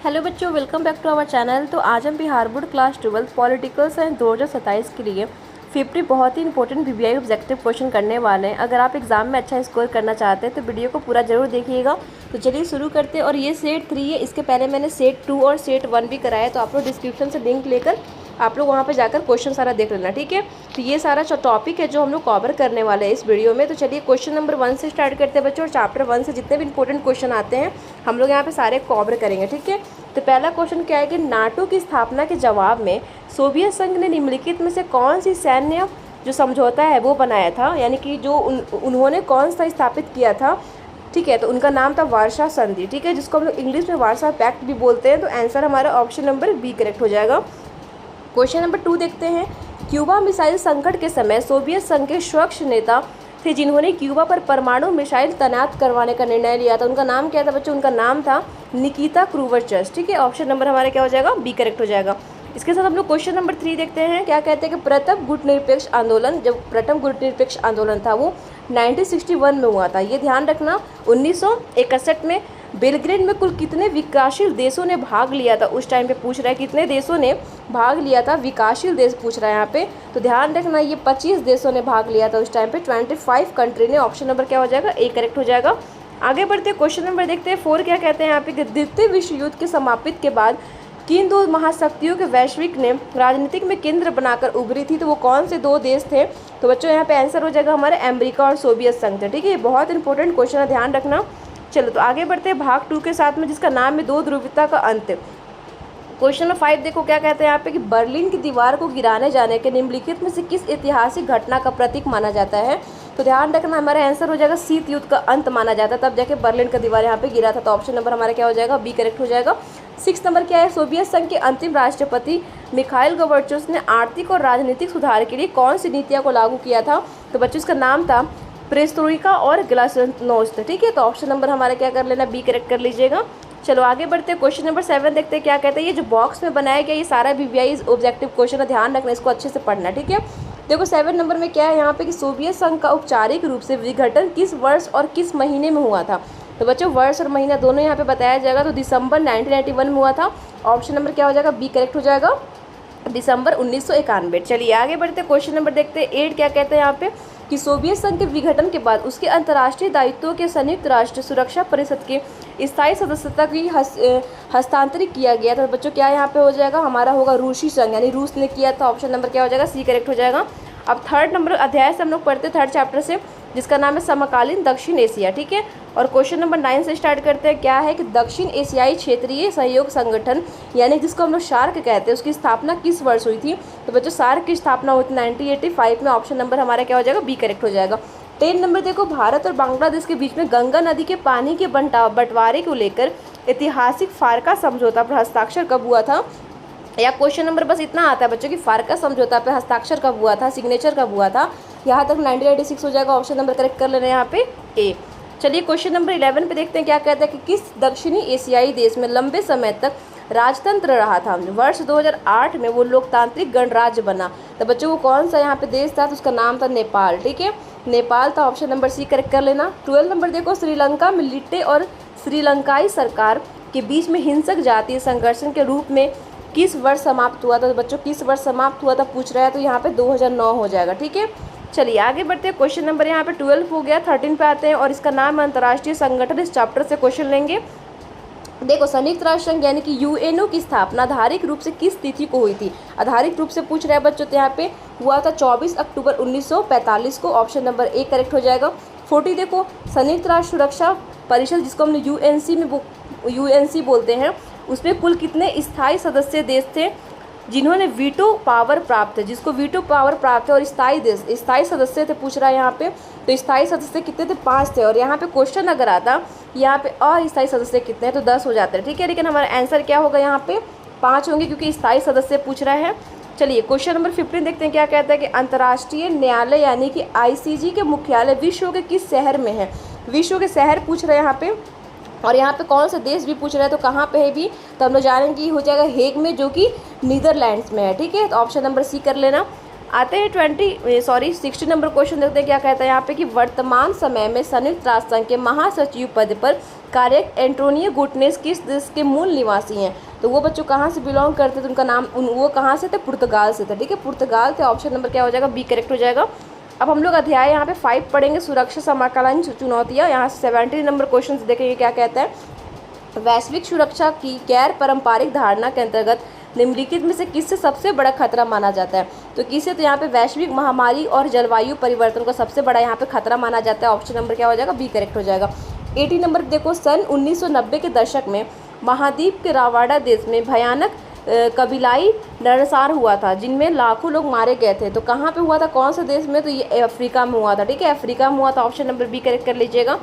Hello बच्चों, welcome back to our channel. तो आज हम Bihar board class 12 political science 2027 के लिए 50 बहुत ही इंपॉर्टेंट वीवीआई ऑब्जेक्टिव क्वेश्चन करने वाले हैं। अगर आप एग्जाम में अच्छा स्कोर करना चाहते हैं तो वीडियो को पूरा जरूर देखिएगा। तो चलिए शुरू करते हैं। और ये सेट 3 है, इसके पहले मैंने सेट 2 और सेट 1 भी कराया, तो आप लोग डिस्क्रिप्शन से लिंक लेकर आप लोग वहाँ पे जाकर क्वेश्चन सारा देख लेना, ठीक है। तो ये सारा जो टॉपिक है जो हम लोग कवर करने वाले हैं इस वीडियो में। तो चलिए क्वेश्चन नंबर 1 से स्टार्ट करते हैं बच्चों। और चैप्टर 1 से जितने भी इंपॉर्टेंट क्वेश्चन आते हैं हम लोग यहाँ पे सारे कवर करेंगे, ठीक है। तो पहला क्वेश्चन क्या है कि नाटो की स्थापना के जवाब में सोवियत संघ ने निम्नलिखित में से कौन सी सैन्य जो समझौता है वो बनाया था, यानी कि जो उन्होंने कौन सा स्थापित किया था, ठीक है। तो उनका नाम था वार्सा संधि, ठीक है, जिसको हम लोग इंग्लिश में वार्सा पैक्ट भी बोलते हैं। तो आंसर हमारा ऑप्शन नंबर बी करेक्ट हो जाएगा। क्वेश्चन नंबर 2 देखते हैं। क्यूबा मिसाइल संकट के समय सोवियत संघ के स्वच्छ नेता थे जिन्होंने क्यूबा पर परमाणु मिसाइल तैनात करवाने का निर्णय लिया था। उनका नाम क्या था बच्चों? उनका नाम था निकिता क्रूवचस, ठीक है। ऑप्शन नंबर हमारा क्या हो जाएगा? बी करेक्ट हो जाएगा। इसके साथ हम लोग क्वेश्चन नंबर 3 देखते हैं। क्या कहते हैं कि प्रथम गुटनिरपेक्ष आंदोलन, जब प्रथम गुटनिरपेक्ष आंदोलन था वो 1961 में हुआ था। ये ध्यान रखना। 1961 में बेलग्रेड में कुल कितने विकासशील देशों ने भाग लिया था? उस टाइम पे पूछ रहा है कितने देशों ने भाग लिया था, विकासशील देश पूछ रहा है यहाँ पे। तो ध्यान रखना ये 25 देशों ने भाग लिया था उस टाइम पे, 25 कंट्री ने। ऑप्शन नंबर क्या हो जाएगा? ए करेक्ट हो जाएगा। आगे बढ़ते क्वेश्चन नंबर देखते हैं 4। क्या कहते हैं यहाँ पे कि द्वितीय विश्व युद्ध के समाप्ति के बाद किन दो महाशक्तियों के वैश्विक ने राजनीतिक में केंद्र बनाकर उभरी थी? तो वो कौन से दो देश थे? तो बच्चों यहाँ पे आंसर हो जाएगा हमारे अमेरिका और सोवियत संघ थे, ठीक है। ये बहुत इंपॉर्टेंट क्वेश्चन है, ध्यान रखना। चलो तो आगे बढ़ते हैं भाग 2 के साथ में, जिसका नाम है दो ध्रुवीयता का अंत। क्वेश्चन नंबर 5 देखो क्या कहते हैं यहाँ पे कि बर्लिन की दीवार को गिराने जाने के निम्नलिखित में से किस ऐतिहासिक घटना का प्रतीक माना जाता है? तो ध्यान रखना हमारा आंसर हो जाएगा शीत युद्ध का अंत माना जाता है, तब जाके बर्लिन का दीवार यहाँ पे गिरा था। तो ऑप्शन नंबर हमारा क्या हो जाएगा? बी करेक्ट हो जाएगा। 6 नंबर क्या है? सोवियत संघ के अंतिम राष्ट्रपति मिखाइल गोर्बाचोव ने आर्थिक और राजनीतिक सुधार के लिए कौन सी नीतियों को लागू किया था? तो बच्चों इसका नाम था पेरेस्ट्रोइका और ग्लासनोस्ट, ठीक है। तो ऑप्शन नंबर हमारा क्या कर लेना? बी करेक्ट कर लीजिएगा। चलो आगे बढ़ते हैं। क्वेश्चन नंबर 7 देखते हैं क्या कहते हैं। ये जो बॉक्स में बनाया गया ये सारा वीवीआई ऑब्जेक्टिव क्वेश्चन है, ध्यान रखना, इसको अच्छे से पढ़ना, ठीक है। देखो 7 नंबर में क्या है यहाँ पे कि सोवियत संघ का औपचारिक रूप से विघटन किस वर्ष और किस महीने में हुआ था? तो बच्चों वर्ष और महीना दोनों यहाँ पे बताया जाएगा। तो दिसंबर 1991 में हुआ था। ऑप्शन नंबर क्या हो जाएगा? बी करेक्ट हो जाएगा, दिसंबर 1991। चलिए आगे बढ़ते क्वेश्चन नंबर देखते हैं 8। क्या कहते हैं यहाँ पे कि सोवियत संघ के विघटन के बाद उसके अंतर्राष्ट्रीय दायित्वों के संयुक्त राष्ट्र सुरक्षा परिषद के स्थायी सदस्यता की हस्तांतरित किया गया था। तो बच्चों क्या यहाँ पे हो जाएगा? हमारा होगा रूसी संघ, यानी रूस ने किया था। ऑप्शन नंबर क्या हो जाएगा? सी करेक्ट हो जाएगा। अब 3rd नंबर अध्याय से हम लोग पढ़ते 3rd चैप्टर से, जिसका नाम है समकालीन दक्षिण एशिया, ठीक है। और क्वेश्चन नंबर 9 से स्टार्ट करते हैं। क्या है कि दक्षिण एशियाई क्षेत्रीय सहयोग संगठन, यानी जिसको हम लोग सार्क कहते हैं, उसकी स्थापना किस वर्ष हुई थी? तो बच्चों सार्क की स्थापना हुई थी 1985 में। ऑप्शन नंबर हमारा क्या हो जाएगा? बी करेक्ट हो जाएगा। 10 नंबर देखो, भारत और बांग्लादेश के बीच में गंगा नदी के पानी के बंटवारे को लेकर ऐतिहासिक फारका समझौता पर हस्ताक्षर कब हुआ था? या क्वेश्चन नंबर बस इतना आता है बच्चों कि फारका समझौता पे हस्ताक्षर कब हुआ था, सिग्नेचर कब हुआ था? यहाँ तक 1986 हो जाएगा। ऑप्शन नंबर करेक्ट कर लेना यहाँ पे ए। चलिए क्वेश्चन नंबर 11 पे देखते हैं क्या कहता है कि किस दक्षिणी एशियाई देश में लंबे समय तक राजतंत्र रहा था? वर्ष 2008 में वो लोकतांत्रिक गणराज्य बना। तो बच्चों वो कौन सा यहाँ पे देश था? तो उसका नाम था नेपाल, ठीक है, नेपाल था। ऑप्शन नंबर सी करेक्ट कर लेना। 12 नंबर देखो, श्रीलंका में लिट्टे और श्रीलंकाई सरकार के बीच में हिंसक जातीय संघर्ष के रूप में किस वर्ष समाप्त हुआ था? तो बच्चों किस वर्ष समाप्त हुआ था पूछ रहा है, तो यहाँ पे 2009 हो जाएगा, ठीक है। चलिए आगे बढ़ते हैं। क्वेश्चन नंबर यहाँ पे 12 हो गया। 13 पे आते हैं और इसका नाम है अंतर्राष्ट्रीय संगठन। इस चैप्टर से क्वेश्चन लेंगे। देखो संयुक्त राष्ट्र संघ यानी कि यूएनओ की स्थापना आधारिक रूप से किस तिथि को हुई थी? आधारिक रूप से पूछ रहा है बच्चों, तो यहाँ पे हुआ था 24 अक्टूबर 1945 को। ऑप्शन नंबर ए करेक्ट हो जाएगा। 40 देखो, संयुक्त राष्ट्र सुरक्षा परिषद जिसको हम यूएनसी बोलते हैं, उसमें कुल कितने स्थायी सदस्य देश थे जिन्होंने वीटो पावर प्राप्त है? जिसको वीटो पावर प्राप्त है और स्थायी सदस्य थे पूछ रहा है यहाँ पे। तो स्थायी सदस्य कितने थे? 5 थे। और यहाँ पे क्वेश्चन अगर आता यहाँ पे अस्थायी सदस्य कितने हैं तो 10 हो जाते हैं, ठीक है। लेकिन हमारा आंसर क्या होगा? यहाँ पे 5 होंगे क्योंकि स्थायी सदस्य पूछ रहा है। चलिए क्वेश्चन नंबर 15 देखते हैं क्या कहता है कि अंतर्राष्ट्रीय न्यायालय यानी कि ICJ के मुख्यालय विश्व के किस शहर में है? विश्व के शहर पूछ रहे हैं यहाँ पे। और यहाँ पे कौन सा देश भी पूछ रहा है, तो कहाँ पे है भी? तो हम लोग जानेंगे हो जाएगा हेग में, जो कि नीदरलैंड्स में है, ठीक है। तो ऑप्शन नंबर सी कर लेना। आते हैं 60 नंबर क्वेश्चन देखते हैं क्या कहता है यहाँ पे कि वर्तमान समय में संयुक्त राष्ट्र संघ के महासचिव पद पर करेक्ट। एंटोनियो गुटनेस किस देश के मूल निवासी हैं? तो वो बच्चों कहाँ से बिलोंग करते थे, उनका नाम वो कहाँ से थे? पुर्तगाल से थे। ठीक है, पुर्तगाल थे। ऑप्शन नंबर क्या हो जाएगा? बी करेक्ट हो जाएगा। अब हम लोग अध्याय यहाँ पे 5 पढ़ेंगे, सुरक्षा समकालीन चुनौतियाँ। यहाँ से 70 नंबर क्वेश्चन देखेंगे क्या कहता है। वैश्विक सुरक्षा की गैर पारंपरिक धारणा के अंतर्गत निम्नलिखित में से किससे सबसे बड़ा खतरा माना जाता है? तो किसे? तो यहाँ पे वैश्विक महामारी और जलवायु परिवर्तन का सबसे बड़ा यहाँ पे खतरा माना जाता है। ऑप्शन नंबर क्या हो जाएगा? बी करेक्ट हो जाएगा। 80 नंबर देखो, सन 1990 के दशक में महाद्वीप के रावाडा देश में भयानक कबीलाई नरसंहार हुआ था, जिनमें लाखों लोग मारे गए थे। तो कहाँ पे हुआ था, कौन से देश में? तो ये अफ्रीका में हुआ था। ठीक है, अफ्रीका में हुआ था। ऑप्शन नंबर बी करेक्ट कर लीजिएगा।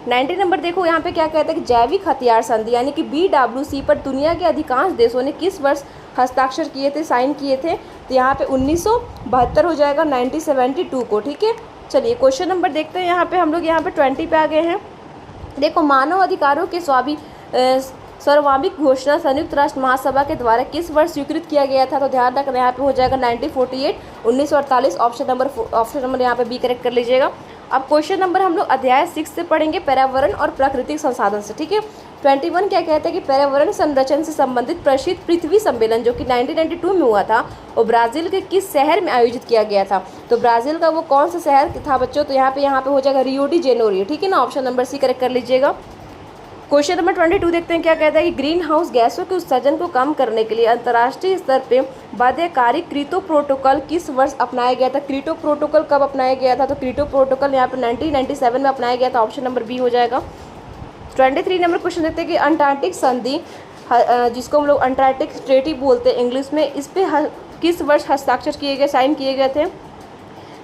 90 नंबर देखो, यहाँ पे क्या कहता है कि जैविक हथियार संधि यानी कि BWC पर दुनिया के अधिकांश देशों ने किस वर्ष हस्ताक्षर किए थे, साइन किए थे? तो यहाँ पे 1972 हो जाएगा, 1972 को। ठीक है, चलिए क्वेश्चन नंबर देखते हैं। यहाँ पे हम लोग यहाँ पे 20 पे आ गए हैं। देखो, मानव अधिकारों के सर्वभौमिक घोषणा संयुक्त राष्ट्र महासभा के द्वारा किस वर्ष स्वीकृत किया गया था? तो ध्यान रखना, यहाँ पे हो जाएगा 1948, 1948। ऑप्शन नंबर यहाँ पे बी करेक्ट कर लीजिएगा। अब क्वेश्चन नंबर हम लोग अध्याय 6 से पढ़ेंगे, पर्यावरण और प्राकृतिक संसाधन से। ठीक है, 21 क्या कहता है कि पर्यावरण संरक्षण से संबंधित प्रसिद्ध पृथ्वी सम्मेलन जो कि 1992 में हुआ था, और ब्राज़ील के किस शहर में आयोजित किया गया था? तो ब्राज़ील का वो कौन सा शहर था बच्चों? तो यहाँ पे हो जाएगा रियो डी जेनेरो। ठीक है ना, ऑप्शन नंबर सी करेक्ट कर लीजिएगा। क्वेश्चन नंबर 22 देखते हैं क्या कहता है कि ग्रीन हाउस गैसों के उत्सर्जन को कम करने के लिए अंतर्राष्ट्रीय स्तर पे बाध्यकारी क्योटो प्रोटोकॉल किस वर्ष अपनाया गया था? क्योटो प्रोटोकॉल कब अपनाया गया था? तो क्योटो प्रोटोकॉल यहाँ पे 1997 में अपनाया गया था। ऑप्शन नंबर बी हो जाएगा। 23 नंबर क्वेश्चन देखते हैं कि अंटार्कटिक संधि, जिसको हम लोग अंटार्कटिक ट्रीटी बोलते हैं इंग्लिश में, इस पे किस वर्ष हस्ताक्षर किए गए, साइन किए गए थे,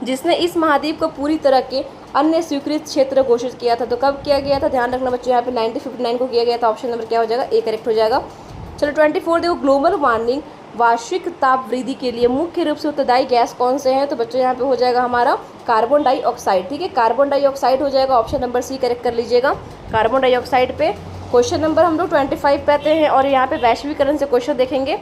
जिसने इस महाद्वीप को पूरी तरह के अन्य स्वीकृत क्षेत्र घोषित किया था? तो कब किया गया था? ध्यान रखना बच्चों, यहाँ पे 1959 को किया गया था। ऑप्शन नंबर क्या हो जाएगा? ए करेक्ट हो जाएगा। चलो 24 देखो, ग्लोबल वार्मिंग वैश्विक ताप वृद्धि के लिए मुख्य रूप से उत्तरदायी गैस कौन से हैं? तो बच्चों यहाँ पे हो जाएगा हमारा कार्बन डाइऑक्साइड। ठीक है, कार्बन डाइऑक्साइड हो जाएगा। ऑप्शन नंबर सी करेक्ट कर लीजिएगा, कार्बन डाइऑक्साइड पे। क्वेश्चन नंबर हम लोग 25 पे आते हैं और यहाँ पे वैश्वीकरण से क्वेश्चन देखेंगे।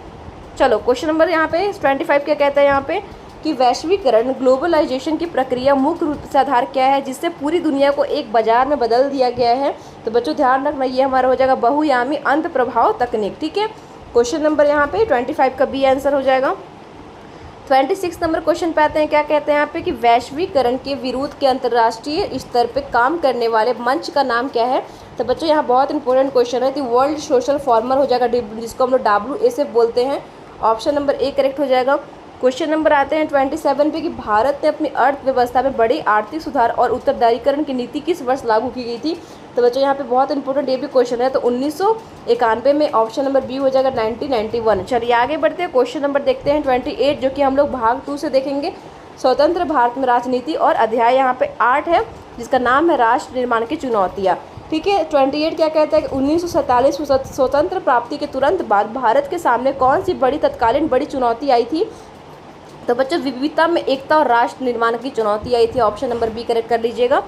चलो क्वेश्चन नंबर यहाँ पे 25 क्या कहता है यहाँ पे कि वैश्वीकरण ग्लोबलाइजेशन की प्रक्रिया मुख्य रूप से आधार क्या है जिससे पूरी दुनिया को एक बाजार में बदल दिया गया है? तो बच्चों ध्यान रखना, ये हमारा हो जाएगा बहुआयामी अंत प्रभाव तकनीक। ठीक है, क्वेश्चन नंबर यहाँ पे 25 का बी आंसर हो जाएगा। 26 नंबर क्वेश्चन पे आते हैं, क्या कहते हैं यहाँ पे कि वैश्वीकरण के विरोध के अंतर्राष्ट्रीय स्तर पे काम करने वाले मंच का नाम क्या है? तो बच्चों यहाँ बहुत इंपॉर्टेंट क्वेश्चन है, तो वर्ल्ड सोशल फॉर्मर हो जाएगा, जिसको हम लोग WSF बोलते हैं। ऑप्शन नंबर ए करेक्ट हो जाएगा। क्वेश्चन नंबर आते हैं 27 पे कि भारत ने अपनी अर्थव्यवस्था में बड़ी आर्थिक सुधार और उत्तरदायीकरण की नीति किस वर्ष लागू की गई थी? तो बच्चों यहाँ पे बहुत इंपॉर्टेंट ये भी क्वेश्चन है, तो 1991 में। ऑप्शन नंबर बी हो जाएगा 1991। चलिए आगे बढ़ते हैं, क्वेश्चन नंबर देखते हैं 28, जो कि हम लोग भाग 2 से देखेंगे, स्वतंत्र भारत में राजनीति, और अध्याय यहाँ पे 8 है जिसका नाम है राष्ट्र निर्माण की चुनौतियाँ। ठीक है, 28 क्या कहता है कि 1947 में स्वतंत्र प्राप्ति के तुरंत बाद भारत के सामने कौन सी तत्कालीन बड़ी चुनौती आई थी? तो बच्चों विविधता में एकता और राष्ट्र निर्माण की चुनौती आई थी। ऑप्शन नंबर बी करेक्ट कर लीजिएगा।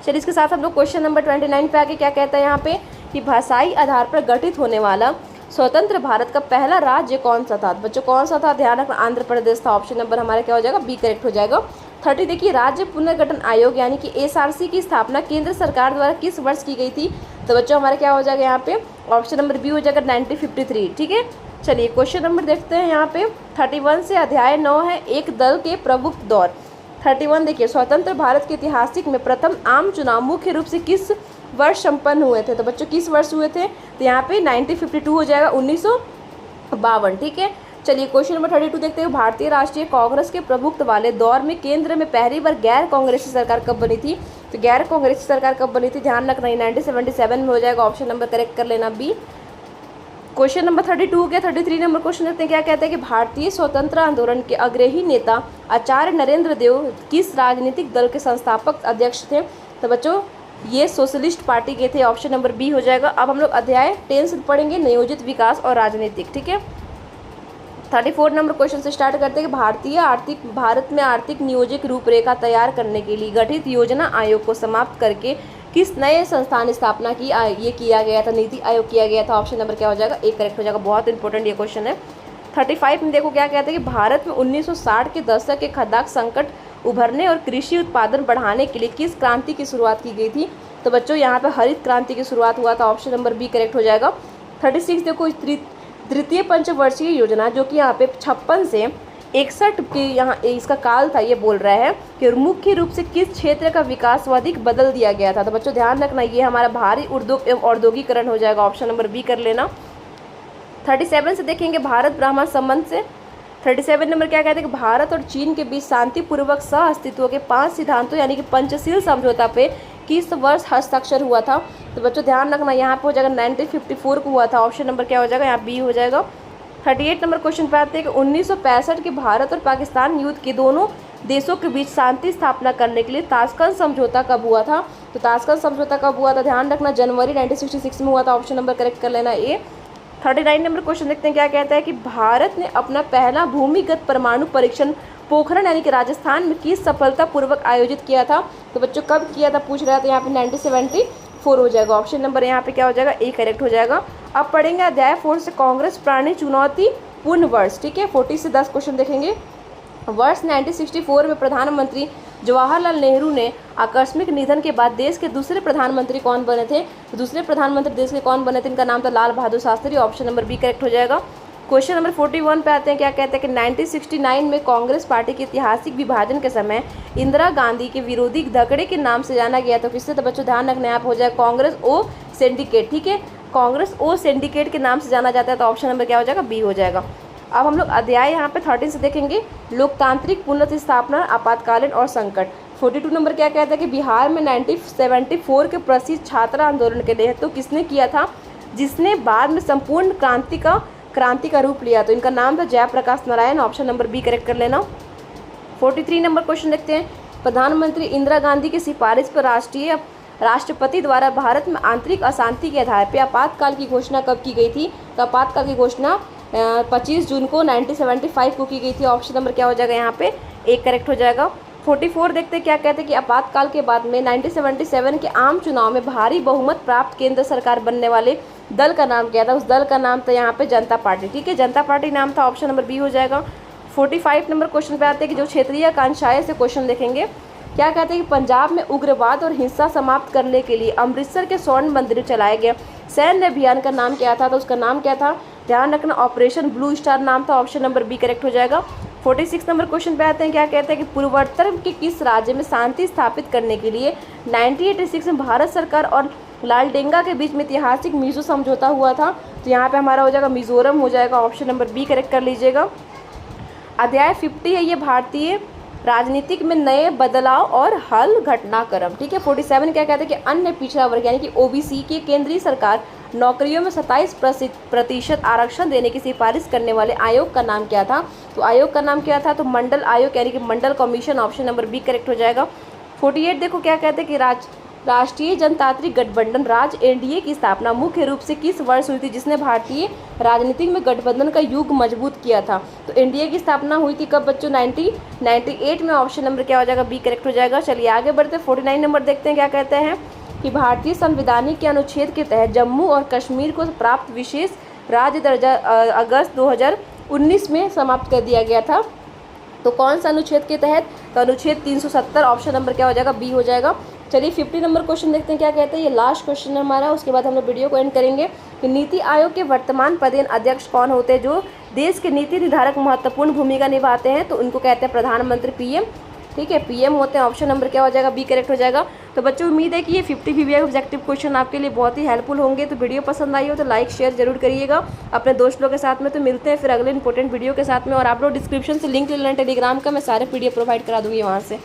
चलिए इसके साथ हम लोग क्वेश्चन नंबर 29 पे आगे क्या कहता है यहाँ पे कि भाषाई आधार पर गठित होने वाला स्वतंत्र भारत का पहला राज्य कौन सा था? बच्चों कौन सा था? ध्यान रखना, आंध्र प्रदेश था। ऑप्शन नंबर हमारा क्या हो जाएगा? बी करेक्ट हो जाएगा। 30 देखिए, राज्य पुनर्गठन आयोग यानी कि SRC की स्थापना केंद्र सरकार द्वारा किस वर्ष की गई थी? तो बच्चों हमारा क्या हो जाएगा यहाँ पे? ऑप्शन नंबर बी हो जाएगा 1953। ठीक है, चलिए क्वेश्चन नंबर देखते हैं यहाँ पे 31 से अध्याय 9 है, एक दल के प्रभुत्व दौर। 31 देखिए, स्वतंत्र भारत के इतिहास में प्रथम आम चुनाव मुख्य रूप से किस वर्ष संपन्न हुए थे? तो बच्चों किस वर्ष हुए थे? तो यहाँ पे 1952 हो जाएगा, 1952। ठीक है, चलिए क्वेश्चन नंबर 32 देखते हैं, भारतीय राष्ट्रीय कांग्रेस के प्रभुत्व वाले दौर में केंद्र में पहली बार गैर कांग्रेसी सरकार कब बनी थी? तो गैर कांग्रेसी सरकार कब बनी थी? ध्यान रखना, 1977 में हो जाएगा। ऑप्शन नंबर करेक्ट कर लेना, बी। क्वेश्चन नंबर 32 के 33 नंबर क्वेश्चन देखते हैं, क्या कहते हैं कि भारतीय स्वतंत्र आंदोलन के अग्रणी नेता आचार्य नरेंद्र देव किस राजनीतिक दल के संस्थापक अध्यक्ष थे? तो बच्चों ये सोशलिस्ट पार्टी के थे। ऑप्शन नंबर बी हो जाएगा। अब हम लोग अध्याय 10 से पढ़ेंगे, नियोजित विकास और राजनीतिक। ठीक है, 34 नंबर क्वेश्चन से स्टार्ट करते हैं कि भारत में आर्थिक नियोजक रूपरेखा तैयार करने के लिए गठित योजना आयोग को समाप्त करके किस नए संस्थान स्थापना की ये किया गया था? नीति आयोग किया गया था। ऑप्शन नंबर क्या हो जाएगा? एक करेक्ट हो जाएगा। बहुत इंपॉर्टेंट ये क्वेश्चन है। 35 में देखो क्या कहते हैं कि भारत में 1960 के दशक के खाद्यान्न संकट उभरने और कृषि उत्पादन बढ़ाने के लिए किस क्रांति की शुरुआत की गई थी? तो बच्चों यहाँ पे हरित क्रांति की शुरुआत हुआ था, ऑप्शन नंबर बी करेक्ट हो जाएगा। 36 देखो, तृतीय पंचवर्षीय योजना जो कि यहाँ पे 56 से 61 के यहाँ इसका काल था, ये बोल रहा है कि मुख्य रूप से किस क्षेत्र का विकास अधिक बदल दिया गया था। तो बच्चों ध्यान रखना, ये हमारा भारी उद्योग एवं औद्योगिकरण हो जाएगा, ऑप्शन नंबर बी कर लेना। 37 से देखेंगे भारत ब्राह्मण संबंध से। 37 नंबर क्या कहते हैं कि भारत और चीन के बीच शांतिपूर्वक सह अस्तित्व के 5 सिद्धांतों यानी कि पंचशील समझौता पे किस वर्ष हस्ताक्षर हुआ था। तो बच्चों ध्यान रखना, यहाँ पे हो जाएगा 1954 को हुआ था, ऑप्शन नंबर क्या हो जाएगा, यहाँ बी हो जाएगा। 38 नंबर क्वेश्चन पे आते हैं कि 1965 के भारत और पाकिस्तान युद्ध के दोनों देशों के बीच शांति स्थापना करने के लिए ताशकंद समझौता कब हुआ था। तो ताशकंद समझौता कब हुआ था, ध्यान रखना जनवरी 1966 में हुआ था, ऑप्शन नंबर करेक्ट कर लेना ए। 39 नंबर क्वेश्चन देखते हैं क्या कहता है कि भारत ने अपना पहला भूमिगत परमाणु परीक्षण पोखरण यानी कि राजस्थान में किस सफलतापूर्वक आयोजित किया था। तो बच्चों कब किया था पूछ रहा था, यहाँ पे 1974 हो जाएगा, ऑप्शन नंबर यहाँ पे क्या हो जाएगा, ए करेक्ट हो जाएगा। अब पढ़ेंगे अध्याय 4 से कांग्रेस प्राणी चुनौती पूर्ण वर्ष, ठीक है। 40 से 10 क्वेश्चन देखेंगे। वर्ष 1964 में प्रधानमंत्री जवाहरलाल नेहरू ने आकस्मिक निधन के बाद देश के दूसरे प्रधानमंत्री कौन बने थे। तो दूसरे प्रधानमंत्री देश के कौन बने थे, इनका नाम था Lal Bahadur Shastri, option number B correct हो जाएगा। क्वेश्चन नंबर 41 पे आते हैं, क्या कहते हैं कि 1969 में कांग्रेस पार्टी के ऐतिहासिक विभाजन के समय इंदिरा गांधी के विरोधी धगड़े के नाम से जाना गया तो किससे। तो बच्चों ध्यान रखना, आप हो जाए कांग्रेस ओ सिंडिकेट, ठीक है, कांग्रेस ओ सिंडिकेट के नाम से जाना जाता है, तो ऑप्शन नंबर क्या हो जाएगा, बी हो जाएगा। अब हम लोग अध्याय यहाँ पे 13 से देखेंगे, लोकतांत्रिक पुनर्स्थापना आपातकालीन और संकट। 42 नंबर क्या कहता है कि बिहार में 1974 के प्रसिद्ध छात्र आंदोलन के लिए तो किसने किया था, जिसने बाद में संपूर्ण क्रांति का रूप लिया। तो इनका नाम था Jayaprakash Narayan, option number B correct कर लेना। 43 नंबर क्वेश्चन देखते हैं, प्रधानमंत्री इंदिरा गांधी की सिफारिश पर राष्ट्रपति द्वारा भारत में आंतरिक अशांति के आधार पर आपातकाल की घोषणा कब की गई थी। तो आपातकाल की घोषणा 25 जून को 1975 को की गई थी, ऑप्शन नंबर क्या हो जाएगा, यहाँ पे एक करेक्ट हो जाएगा। 44 देखते हैं क्या कहते हैं कि आपातकाल के बाद में 1977 के आम चुनाव में भारी बहुमत प्राप्त केंद्र सरकार बनने वाले दल का नाम क्या था। उस दल का नाम था यहाँ पे जनता पार्टी, ठीक है, जनता पार्टी नाम था, ऑप्शन नंबर बी हो जाएगा। 45 नंबर क्वेश्चन पे आते हैं कि जो क्षेत्रीय आकांक्षाएं से क्वेश्चन देखेंगे, क्या कहते हैं कि पंजाब में उग्रवाद और हिंसा समाप्त करने के लिए अमृतसर के स्वर्ण मंदिर चलाए गए सैन्य अभियान का नाम क्या था। तो उसका नाम क्या था, ध्यान रखना, ऑपरेशन ब्लू स्टार नाम था, ऑप्शन नंबर बी करेक्ट हो जाएगा। 46 नंबर क्वेश्चन पे आते हैं, क्या कहते हैं कि पूर्वोत्तर के किस राज्य में शांति स्थापित करने के लिए 1986 में भारत सरकार और लालडेंगा के बीच में ऐतिहासिक मिजो समझौता हुआ था। तो यहाँ पे हमारा हो जाएगा मिजोरम हो जाएगा, ऑप्शन नंबर बी करेक्ट कर लीजिएगा। अध्याय 50 है, ये भारतीय राजनीतिक में नए बदलाव और हल घटनाक्रम, ठीक है। 47 क्या कहते हैं कि अन्य पिछड़ा वर्ग यानी कि ओबीसी की केंद्रीय सरकार नौकरियों में 27% आरक्षण देने की सिफारिश करने वाले आयोग का नाम क्या था। तो आयोग का नाम क्या था, तो मंडल आयोग यानी कि Mandal commission, option number B correct हो जाएगा। 48 देखो क्या कहते हैं कि राष्ट्रीय जनतांत्रिक गठबंधन एनडीए की स्थापना मुख्य रूप से किस वर्ष हुई थी, जिसने भारतीय राजनीति में गठबंधन का युग मजबूत किया था। तो एनडीए की स्थापना हुई थी कब बच्चों, 1998 में, ऑप्शन नंबर क्या हो जाएगा, बी करेक्ट हो जाएगा। चलिए आगे बढ़ते हैं, 49 नंबर देखते हैं क्या कहते हैं कि भारतीय संवैधानिक के अनुच्छेद के तहत जम्मू और कश्मीर को प्राप्त विशेष राज्य दर्जा अगस्त 2019 में समाप्त कर दिया गया था। तो कौन सा अनुच्छेद के तहत, तो अनुच्छेद 370, ऑप्शन नंबर क्या हो जाएगा, बी हो जाएगा। चलिए 50 नंबर क्वेश्चन देखते हैं क्या कहते हैं, ये लास्ट क्वेश्चन है हमारा, उसके बाद हम लोग वीडियो को एंड करेंगे कि नीति आयोग के वर्तमान पदेन अध्यक्ष कौन होते हैं, जो देश के नीति निर्धारक महत्वपूर्ण भूमिका निभाते हैं। तो उनको कहते हैं प्रधानमंत्री, पीएम, ठीक है, पीएम होते हैं, ऑप्शन नंबर क्या हो जाएगा, बी करेक्ट हो जाएगा। तो बच्चों उम्मीद है कि ये 50 वीवीआई ऑब्जेक्टिव क्वेश्चन आपके लिए बहुत ही हेल्पफुल होंगे। तो वीडियो पसंद आई हो तो लाइक शेयर जरूर करिएगा अपने दोस्तों के साथ में। तो मिलते हैं फिर अगले इंपॉर्टेंट वीडियो के साथ में, और आप लोग डिस्क्रिप्शन से लिंक ले लेना टेलीग्राम का, मैं सारे पीडीएफ प्रोवाइड करा दूँगी वहाँ से।